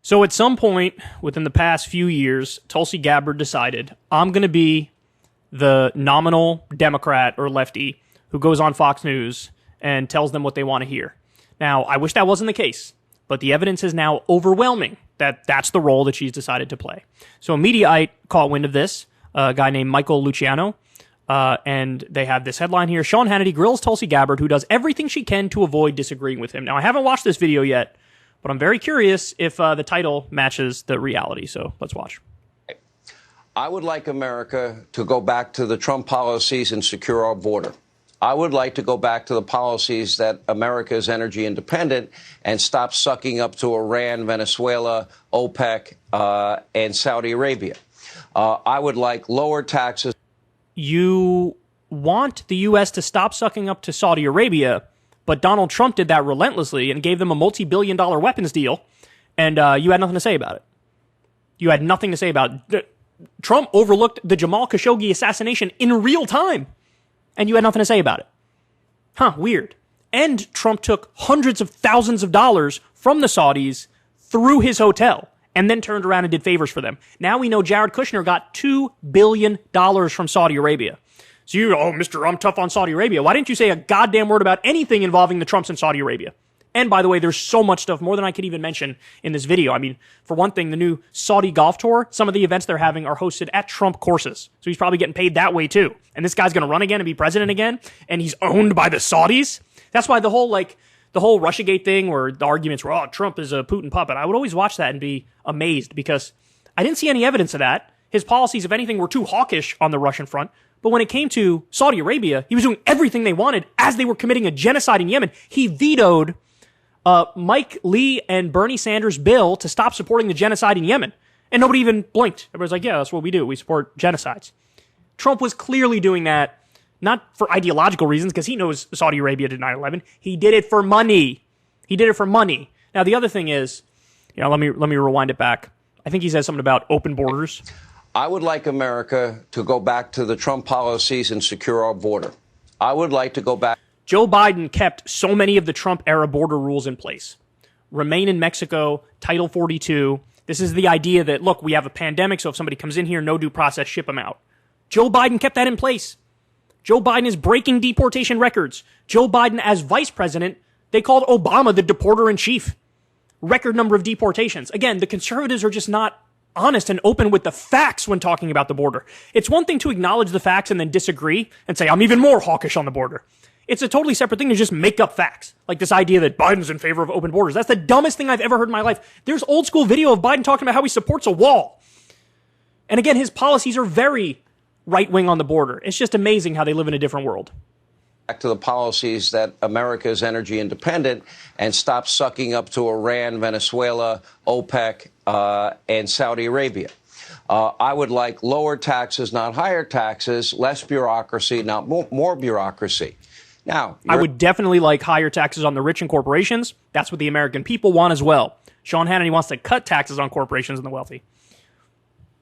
So at some point within the past few years, Tulsi Gabbard decided, I'm going to be the nominal Democrat or lefty who goes on Fox News and tells them what they want to hear. Now, I wish that wasn't the case, but the evidence is now overwhelming that that's the role that she's decided to play. So a Mediaite caught wind of this, a guy named Michael Luciano, and they have this headline here: Sean Hannity grills Tulsi Gabbard, who does everything she can to avoid disagreeing with him. Now, I haven't watched this video yet, but I'm very curious if the title matches the reality. So let's watch. I would like America to go back to the Trump policies and secure our border. I would like to go back to the policies that America is energy independent and stop sucking up to Iran, Venezuela, OPEC, and Saudi Arabia. I would like lower taxes. You want the U.S. to stop sucking up to Saudi Arabia, but Donald Trump did that relentlessly and gave them a multi-billion-dollar weapons deal, and you had nothing to say about it. You had nothing to say about it. Trump overlooked the Jamal Khashoggi assassination in real time, and you had nothing to say about it. Huh, weird. And Trump took hundreds of thousands of dollars from the Saudis through his hotel and then turned around and did favors for them. Now we know Jared Kushner got $2 billion from Saudi Arabia. So Mr. I'm tough on Saudi Arabia. Why didn't you say a goddamn word about anything involving the Trumps in Saudi Arabia? And by the way, there's so much stuff, more than I could even mention in this video. I mean, for one thing, the new Saudi golf tour, some of the events they're having are hosted at Trump courses. So he's probably getting paid that way too. And this guy's going to run again and be president again, and he's owned by the Saudis. That's why the whole Russiagate thing where the arguments were, Trump is a Putin puppet. I would always watch that and be amazed because I didn't see any evidence of that. His policies, if anything, were too hawkish on the Russian front. But when it came to Saudi Arabia, he was doing everything they wanted as they were committing a genocide in Yemen. He vetoed Mike Lee and Bernie Sanders' bill to stop supporting the genocide in Yemen. And nobody even blinked. Everybody's like, yeah, that's what we do. We support genocides. Trump was clearly doing that, not for ideological reasons, because he knows Saudi Arabia did 9/11. He did it for money. He did it for money. Now, the other thing is, let me rewind it back. I think he says something about open borders. I would like America to go back to the Trump policies and secure our border. I would like to go back. Joe Biden kept so many of the Trump-era border rules in place. Remain in Mexico, Title 42. This is the idea that, look, we have a pandemic, so if somebody comes in here, no due process, ship them out. Joe Biden kept that in place. Joe Biden is breaking deportation records. Joe Biden, as vice president, they called Obama the deporter-in-chief. Record number of deportations. Again, the conservatives are just not honest and open with the facts when talking about the border. It's one thing to acknowledge the facts and then disagree and say, I'm even more hawkish on the border. It's a totally separate thing to just make up facts. Like this idea that Biden's in favor of open borders. That's the dumbest thing I've ever heard in my life. There's old school video of Biden talking about how he supports a wall. And again, his policies are very right-wing on the border. It's just amazing how they live in a different world. Back to the policies that America is energy independent and stop sucking up to Iran, Venezuela, OPEC, and Saudi Arabia. I would like lower taxes, not higher taxes, less bureaucracy, not more bureaucracy. Now, I would definitely like higher taxes on the rich and corporations. That's what the American people want as well. Sean Hannity wants to cut taxes on corporations and the wealthy.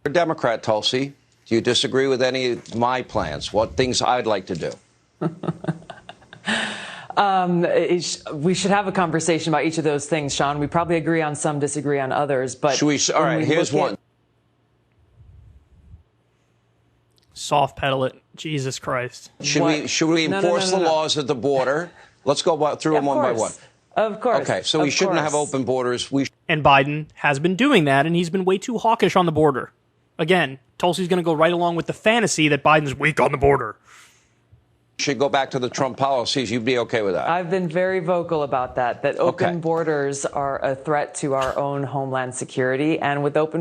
You're a Democrat, Tulsi. Do you disagree with any of my plans? What things I'd like to do? We should have a conversation about each of those things, Sean. We probably agree on some, disagree on others. But all right, here's one. Soft pedal it. Jesus Christ. Should we enforce the laws at the border? Let's go through them one by one. Of course. Okay, so we shouldn't have open borders. And Biden has been doing that, and he's been way too hawkish on the border. Again, Tulsi's going to go right along with the fantasy that Biden's weak on the border. Should go back to the Trump policies. You'd be okay with that? I've been very vocal about that open borders are a threat to our own homeland security. And without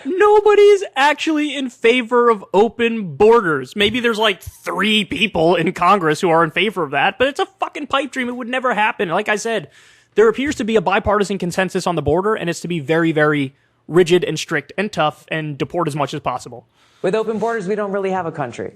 nobody's actually in favor of open borders. Maybe there's like 3 people in Congress who are in favor of that, but it's a fucking pipe dream. It would never happen. Like I said, there appears to be a bipartisan consensus on the border, and it's to be very, very rigid and strict and tough and deport as much as possible. With open borders, we don't really have a country.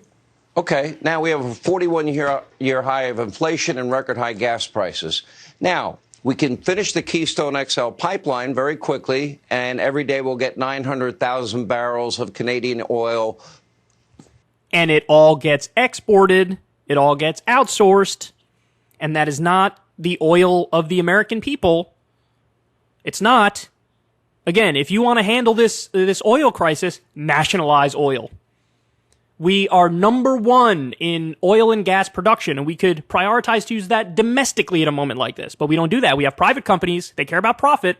Okay, now we have a 41-year high of inflation and record high gas prices. Now, we can finish the Keystone XL pipeline very quickly, and every day we'll get 900,000 barrels of Canadian oil. And it all gets exported. It all gets outsourced. And that is not the oil of the American people. It's not. Again, if you want to handle this oil crisis, nationalize oil. We are number one in oil and gas production, and we could prioritize to use that domestically at a moment like this. But we don't do that. We have private companies. They care about profit.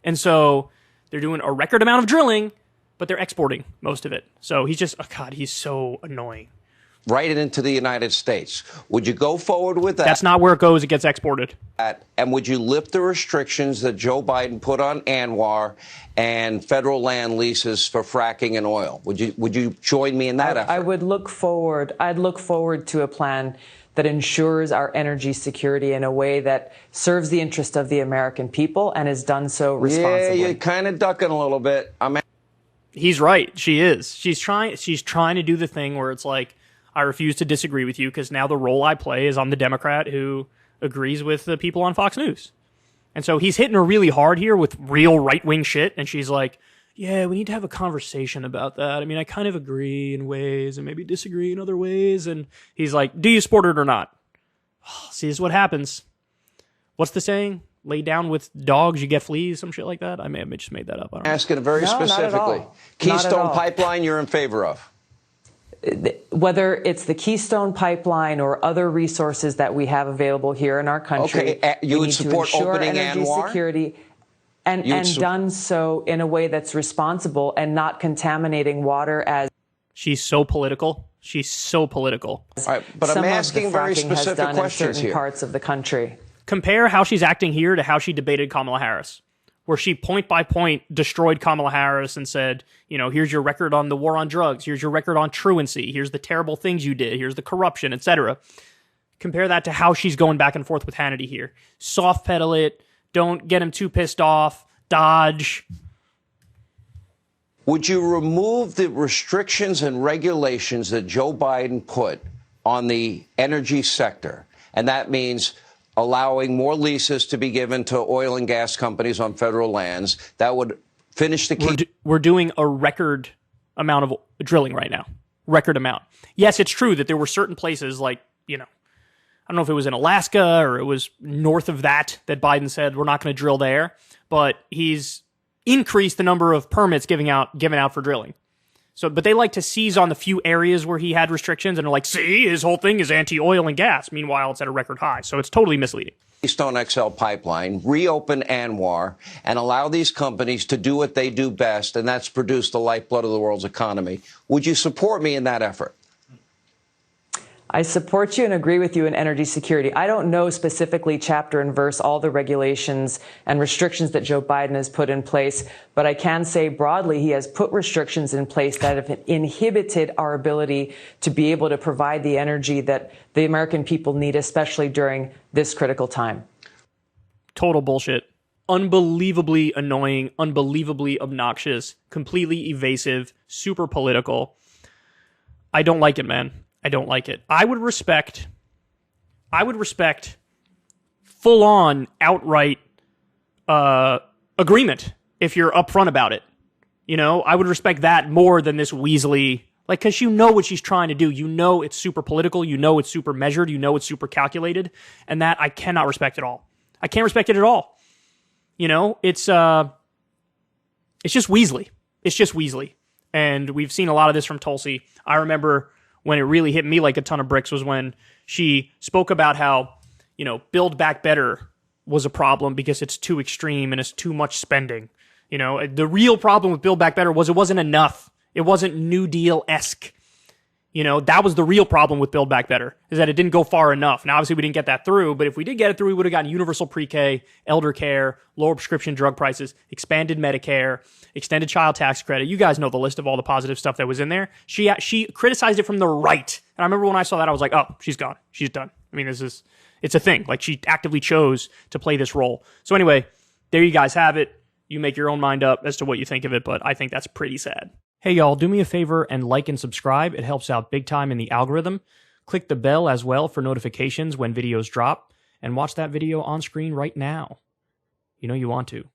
And so they're doing a record amount of drilling, but they're exporting most of it. So he's just, oh God, he's so annoying. Right into the United States. Would you go forward with that? That's not where it goes. It gets exported. And would you lift the restrictions that Joe Biden put on ANWR and federal land leases for fracking and oil? Would you join me in that effort? I'd look forward to a plan that ensures our energy security in a way that serves the interest of the American people and is done so responsibly. Yeah, you're kind of ducking a little bit. He's right. She is. She's trying to do the thing where it's like, I refuse to disagree with you because now the role I play is I'm the Democrat who agrees with the people on Fox News. And so he's hitting her really hard here with real right-wing shit. And she's like, yeah, we need to have a conversation about that. I mean, I kind of agree in ways and maybe disagree in other ways. And he's like, do you support it or not? See, this is what happens. What's the saying? Lay down with dogs, you get fleas, some shit like that. I may have just made that up. I don't know. Asking very specifically. Keystone Pipeline you're in favor of? Whether it's the Keystone Pipeline or other resources that we have available here in our country, you would support opening energy ANWR? Security and done so in a way that's responsible and not contaminating water as... She's so political. She's so political. All right, but I'm asking very specific questions in certain here. Parts of the country. Compare how she's acting here to how she debated Kamala Harris, where she point by point destroyed Kamala Harris and said, you know, here's your record on the war on drugs, here's your record on truancy, here's the terrible things you did, here's the corruption, etc. Compare that to how she's going back and forth with Hannity here. Soft pedal it, don't get him too pissed off, dodge. Would you remove the restrictions and regulations that Joe Biden put on the energy sector? And that means allowing more leases to be given to oil and gas companies on federal lands. That would finish the... We're doing a record amount of drilling right now. Record amount. Yes, it's true that there were certain places like, you know, I don't know if it was in Alaska or it was north of that Biden said we're not going to drill there, but he's increased the number of permits given out for drilling. So, but they like to seize on the few areas where he had restrictions and are like, see, his whole thing is anti-oil and gas. Meanwhile, it's at a record high. So it's totally misleading. Keystone XL pipeline, reopen ANWR, and allow these companies to do what they do best, and that's produce the lifeblood of the world's economy. Would you support me in that effort? I support you and agree with you in energy security. I don't know specifically chapter and verse all the regulations and restrictions that Joe Biden has put in place, but I can say broadly he has put restrictions in place that have inhibited our ability to be able to provide the energy that the American people need, especially during this critical time. Total bullshit. Unbelievably annoying, unbelievably obnoxious, completely evasive, super political. I don't like it, man. I don't like it. I would respect full-on, outright agreement if you're upfront about it. You know, I would respect that more than this weaselly, like, because you know what she's trying to do. You know it's super political. You know it's super measured. You know it's super calculated. And that I cannot respect at all. I can't respect it at all. You know, it's just weaselly. It's just weaselly. And we've seen a lot of this from Tulsi. I remember when it really hit me like a ton of bricks was when she spoke about how, you know, Build Back Better was a problem because it's too extreme and it's too much spending. You know, the real problem with Build Back Better was it wasn't enough. It wasn't New Deal-esque. You know, that was the real problem with Build Back Better, is that it didn't go far enough. Now, obviously, we didn't get that through, but if we did get it through, we would have gotten universal pre-K, elder care, lower prescription drug prices, expanded Medicare, extended child tax credit. You guys know the list of all the positive stuff that was in there. She criticized it from the right. And I remember when I saw that, I was like, oh, she's gone. She's done. I mean, it's a thing. Like, she actively chose to play this role. So anyway, there you guys have it. You make your own mind up as to what you think of it, but I think that's pretty sad. Hey y'all, do me a favor and like and subscribe. It helps out big time in the algorithm. Click the bell as well for notifications when videos drop, and watch that video on screen right now. You know you want to.